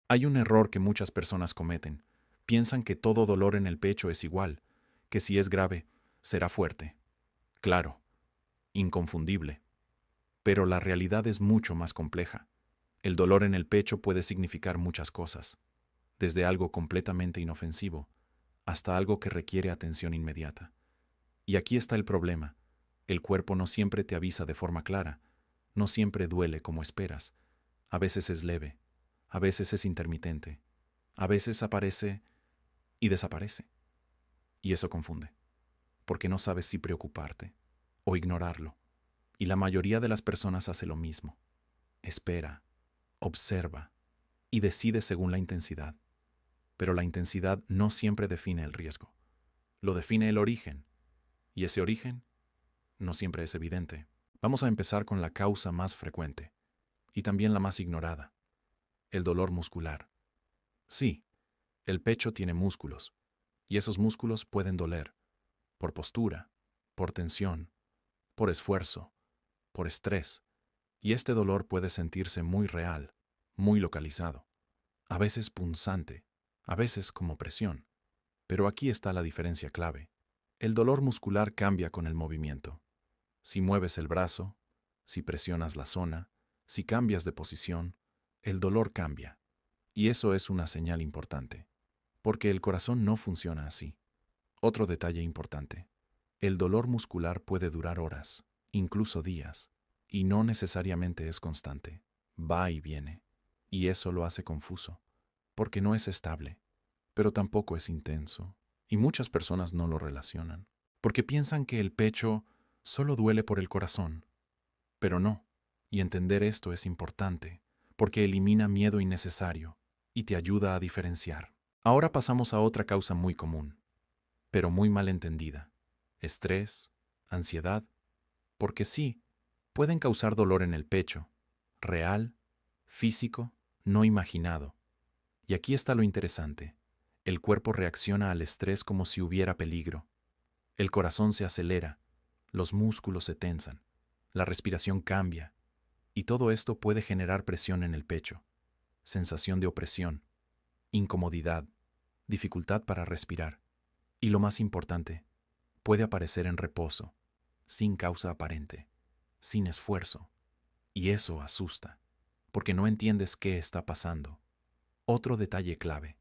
Hay un error que muchas personas cometen. Piensan que todo dolor en el pecho es igual, que si es grave, será fuerte. Claro, inconfundible. Pero la realidad es mucho más compleja. El dolor en el pecho puede significar muchas cosas, desde algo completamente inofensivo hasta algo que requiere atención inmediata. Y aquí está el problema. El cuerpo no siempre te avisa de forma clara, no siempre duele como esperas. A veces es leve, a veces es intermitente, a veces aparece y desaparece. Y eso confunde, porque no sabes si preocuparte o ignorarlo. Y la mayoría de las personas hace lo mismo. Espera, observa y decide según la intensidad. Pero la intensidad no siempre define el riesgo. Lo define el origen. Y ese origen no siempre es evidente. Vamos a empezar con la causa más frecuente y también la más ignorada: el dolor muscular. Sí, el pecho tiene músculos, y esos músculos pueden doler por postura, por tensión, por esfuerzo, por estrés, y este dolor puede sentirse muy real, muy localizado, a veces punzante, a veces como presión. Pero aquí está la diferencia clave. El dolor muscular cambia con el movimiento. Si mueves el brazo, si presionas la zona, si cambias de posición, el dolor cambia. Y eso es una señal importante, porque el corazón no funciona así. Otro detalle importante: el dolor muscular puede durar horas, incluso días, y no necesariamente es constante. Va y viene. Y eso lo hace confuso, porque no es estable, pero tampoco es intenso. Y muchas personas no lo relacionan, porque piensan que el pecho solo duele por el corazón. Pero no. Y entender esto es importante, porque elimina miedo innecesario y te ayuda a diferenciar. Ahora pasamos a otra causa muy común, pero muy mal entendida: estrés, ansiedad, porque sí, pueden causar dolor en el pecho, real, físico, no imaginado. Y aquí está lo interesante: el cuerpo reacciona al estrés como si hubiera peligro. El corazón se acelera, los músculos se tensan, la respiración cambia, y todo esto puede generar presión en el pecho, sensación de opresión, incomodidad, dificultad para respirar. Y lo más importante, puede aparecer en reposo, sin causa aparente, sin esfuerzo. Y eso asusta, porque no entiendes qué está pasando. Otro detalle clave: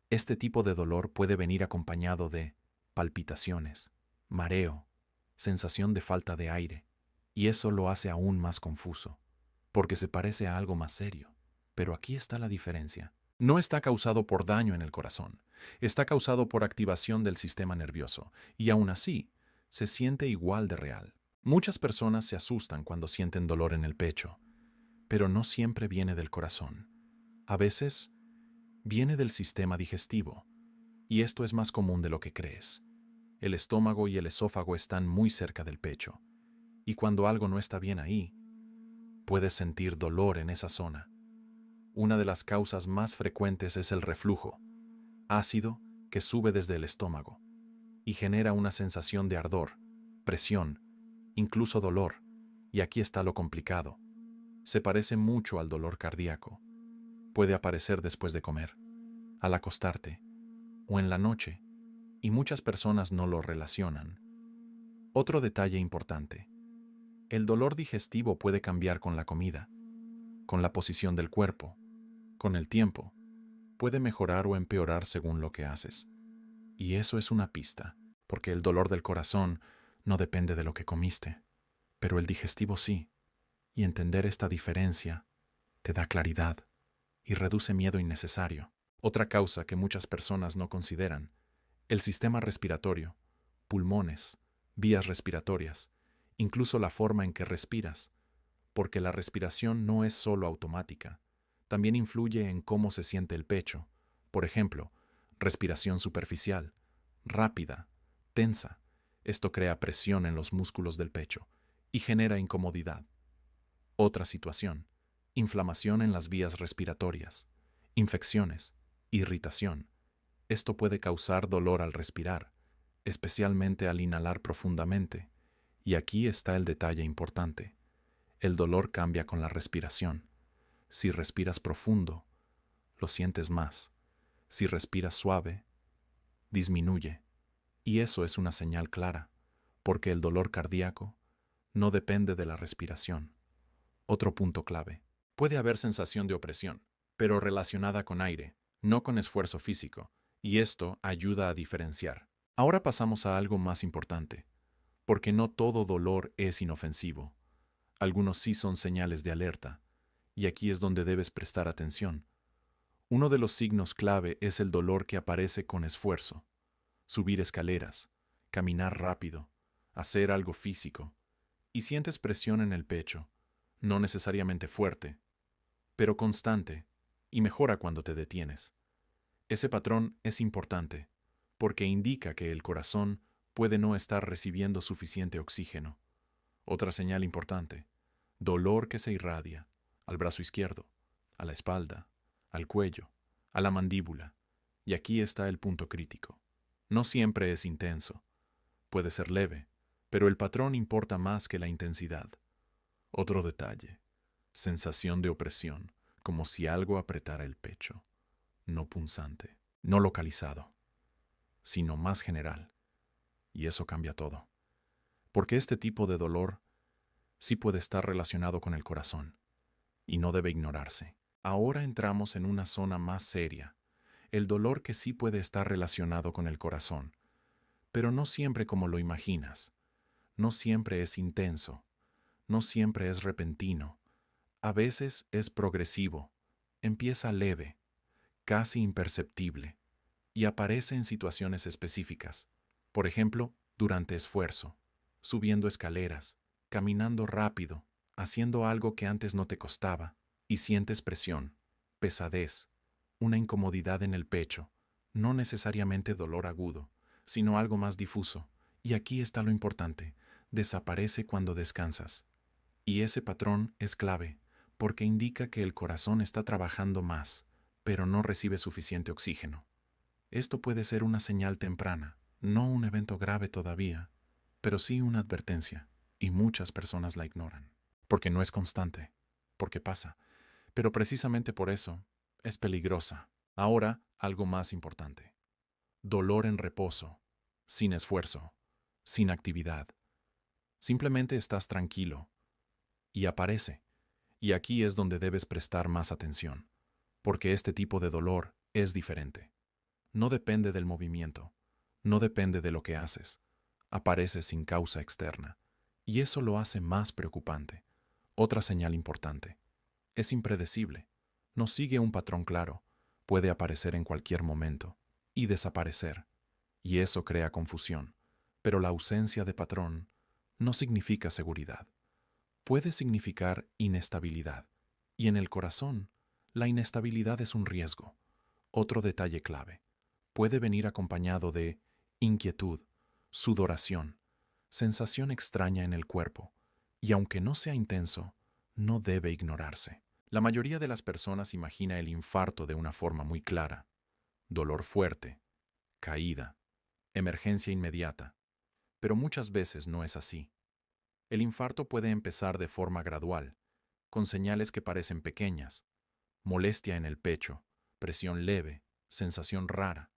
este tipo de dolor puede venir acompañado de palpitaciones, mareo, sensación de falta de aire, y eso lo hace aún más confuso, porque se parece a algo más serio. Pero aquí está la diferencia. No está causado por daño en el corazón, está causado por activación del sistema nervioso, y aún así, se siente igual de real. Muchas personas se asustan cuando sienten dolor en el pecho, pero no siempre viene del corazón. A veces, viene del sistema digestivo, y esto es más común de lo que crees. El estómago y el esófago están muy cerca del pecho, y cuando algo no está bien ahí, puedes sentir dolor en esa zona. Una de las causas más frecuentes es el reflujo, ácido que sube desde el estómago y genera una sensación de ardor, presión, incluso dolor. Y aquí está lo complicado: se parece mucho al dolor cardíaco. Puede aparecer después de comer, al acostarte o en la noche, y muchas personas no lo relacionan. Otro detalle importante: el dolor digestivo puede cambiar con la comida, con la posición del cuerpo, con el tiempo. Puede mejorar o empeorar según lo que haces. Y eso es una pista, porque el dolor del corazón no depende de lo que comiste, pero el digestivo sí. Y entender esta diferencia te da claridad y reduce miedo innecesario. Otra causa que muchas personas no consideran: el sistema respiratorio, pulmones, vías respiratorias, incluso la forma en que respiras, porque la respiración no es solo automática, también influye en cómo se siente el pecho. Por ejemplo, respiración superficial, rápida, tensa. Esto crea presión en los músculos del pecho y genera incomodidad. Otra situación: inflamación en las vías respiratorias, infecciones, irritación. Esto puede causar dolor al respirar, especialmente al inhalar profundamente. Y aquí está el detalle importante: el dolor cambia con la respiración. Si respiras profundo, lo sientes más. Si respiras suave, disminuye. Y eso es una señal clara, porque el dolor cardíaco no depende de la respiración. Otro punto clave. Puede haber sensación de opresión, pero relacionada con aire, no con esfuerzo físico, y esto ayuda a diferenciar. Ahora pasamos a algo más importante, porque no todo dolor es inofensivo. Algunos sí son señales de alerta, y aquí es donde debes prestar atención. Uno de los signos clave es el dolor que aparece con esfuerzo. Subir escaleras, caminar rápido, hacer algo físico, y sientes presión en el pecho, no necesariamente fuerte, pero constante, y mejora cuando te detienes. Ese patrón es importante, porque indica que el corazón puede no estar recibiendo suficiente oxígeno. Otra señal importante, dolor que se irradia al brazo izquierdo, a la espalda, al cuello, a la mandíbula. Y aquí está el punto crítico. No siempre es intenso, puede ser leve, pero el patrón importa más que la intensidad. Otro detalle, sensación de opresión, como si algo apretara el pecho, no punzante, no localizado, sino más general. Y eso cambia todo. Porque este tipo de dolor sí puede estar relacionado con el corazón, y no debe ignorarse. Ahora entramos en una zona más seria, el dolor que sí puede estar relacionado con el corazón, pero no siempre como lo imaginas. No siempre es intenso, no siempre es repentino. A veces es progresivo, empieza leve, casi imperceptible, y aparece en situaciones específicas. Por ejemplo, durante esfuerzo, subiendo escaleras, caminando rápido, haciendo algo que antes no te costaba, y sientes presión, pesadez, una incomodidad en el pecho, no necesariamente dolor agudo, sino algo más difuso. Y aquí está lo importante, desaparece cuando descansas. Y ese patrón es clave, porque indica que el corazón está trabajando más, pero no recibe suficiente oxígeno. Esto puede ser una señal temprana, no un evento grave todavía, pero sí una advertencia, y muchas personas la ignoran, porque no es constante, porque pasa, pero precisamente por eso es peligrosa. Ahora, algo más importante. Dolor en reposo, sin esfuerzo, sin actividad. Simplemente estás tranquilo, y aparece. Y aquí es donde debes prestar más atención, porque este tipo de dolor es diferente. No depende del movimiento, no depende de lo que haces. Aparece sin causa externa, y eso lo hace más preocupante. Otra señal importante. Es impredecible, no sigue un patrón claro, puede aparecer en cualquier momento y desaparecer, y eso crea confusión. Pero la ausencia de patrón no significa seguridad. Puede significar inestabilidad, y en el corazón, la inestabilidad es un riesgo. Otro detalle clave. Puede venir acompañado de inquietud, sudoración, sensación extraña en el cuerpo, y aunque no sea intenso, no debe ignorarse. La mayoría de las personas imagina el infarto de una forma muy clara: dolor fuerte, caída, emergencia inmediata, pero muchas veces no es así. El infarto puede empezar de forma gradual, con señales que parecen pequeñas: molestia en el pecho, presión leve, sensación rara,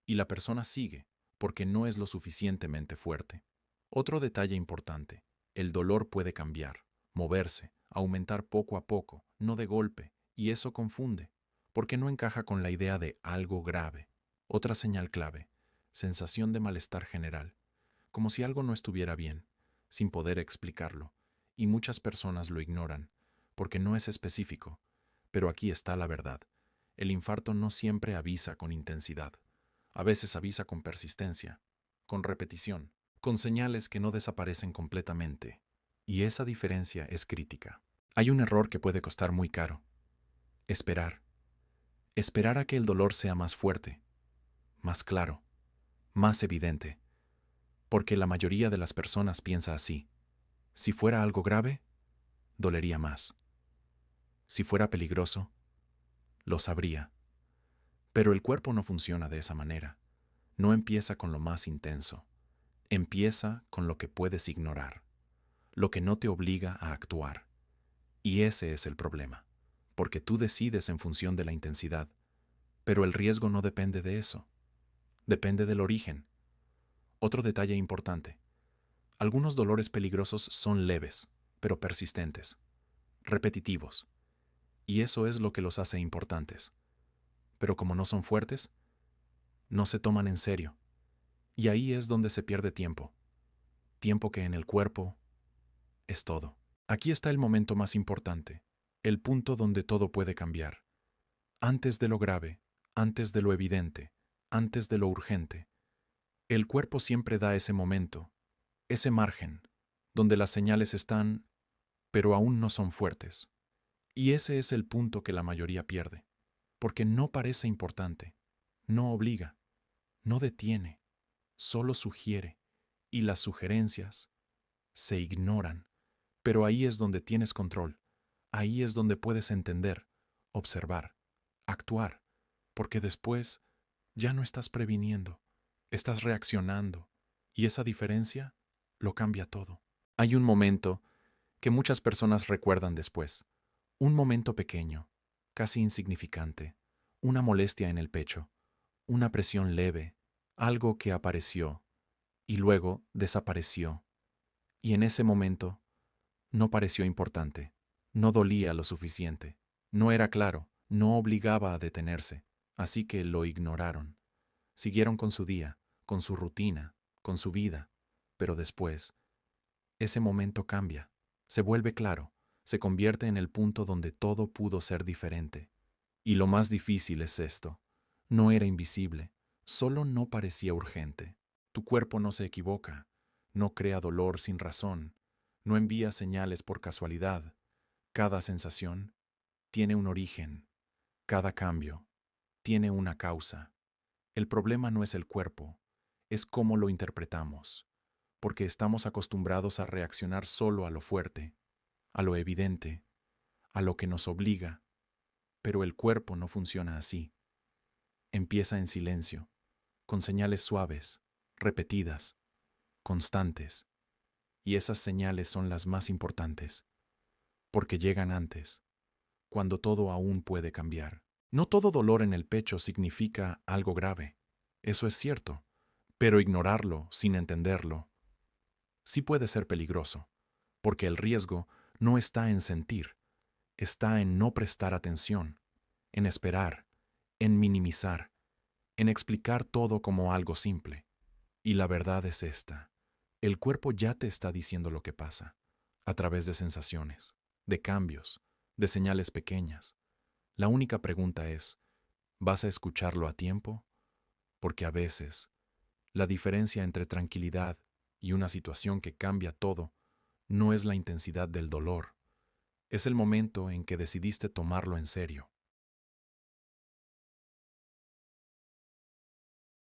y la persona sigue porque no es lo suficientemente fuerte. Otro detalle importante: el dolor puede cambiar, moverse, aumentar poco a poco, no de golpe, y eso confunde, porque no encaja con la idea de algo grave. Otra señal clave: sensación de malestar general, como si algo no estuviera bien, sin poder explicarlo, y muchas personas lo ignoran, porque no es específico. Pero aquí está la verdad. El infarto no siempre avisa con intensidad. A veces avisa con persistencia, con repetición, con señales que no desaparecen completamente. Y esa diferencia es crítica. Hay un error que puede costar muy caro: esperar. Esperar a que el dolor sea más fuerte, más claro, más evidente. Porque la mayoría de las personas piensa así: si fuera algo grave, dolería más. Si fuera peligroso, lo sabría. Pero el cuerpo no funciona de esa manera. No empieza con lo más intenso. Empieza con lo que puedes ignorar, lo que no te obliga a actuar. Y ese es el problema, porque tú decides en función de la intensidad, Pero el riesgo no depende de eso, depende del origen. Otro detalle importante. Algunos dolores peligrosos son leves, pero persistentes, repetitivos, y eso es lo que los hace importantes. Pero como no son fuertes, no se toman en serio, y ahí es donde se pierde tiempo, tiempo que en el cuerpo es todo. Aquí está el momento más importante, el punto donde todo puede cambiar. Antes de lo grave, antes de lo evidente, antes de lo urgente. El cuerpo siempre da ese momento, ese margen, donde las señales están, pero aún no son fuertes. Y ese es el punto que la mayoría pierde, porque no parece importante, no obliga, no detiene, solo sugiere, y las sugerencias se ignoran. Pero ahí es donde tienes control, ahí es donde puedes entender, observar, actuar, porque después ya no estás previniendo, estás reaccionando, y esa diferencia lo cambia todo. Hay un momento que muchas personas recuerdan después, un momento pequeño, casi insignificante, una molestia en el pecho, una presión leve, algo que apareció y luego desapareció, y en ese momento no pareció importante, no dolía lo suficiente, no era claro, no obligaba a detenerse, así que lo ignoraron. Siguieron con su día, con su rutina, con su vida, pero después, ese momento cambia, se vuelve claro, se convierte en el punto donde todo pudo ser diferente. Y lo más difícil es esto, no era invisible, solo no parecía urgente. Tu cuerpo no se equivoca, no crea dolor sin razón, no envía señales por casualidad. Cada sensación tiene un origen, cada cambio tiene una causa. El problema no es el cuerpo, es cómo lo interpretamos, porque estamos acostumbrados a reaccionar solo a lo fuerte, a lo evidente, a lo que nos obliga, pero el cuerpo no funciona así. Empieza en silencio, con señales suaves, repetidas, constantes, y esas señales son las más importantes, porque llegan antes, cuando todo aún puede cambiar. No todo dolor en el pecho significa algo grave, eso es cierto, pero ignorarlo sin entenderlo sí puede ser peligroso, porque el riesgo no está en sentir, está en no prestar atención, en esperar, en minimizar, en explicar todo como algo simple. Y la verdad es esta, el cuerpo ya te está diciendo lo que pasa, a través de sensaciones, de cambios, de señales pequeñas. La única pregunta es, ¿vas a escucharlo a tiempo? Porque a veces, la diferencia entre tranquilidad y una situación que cambia todo no es la intensidad del dolor, es el momento en que decidiste tomarlo en serio.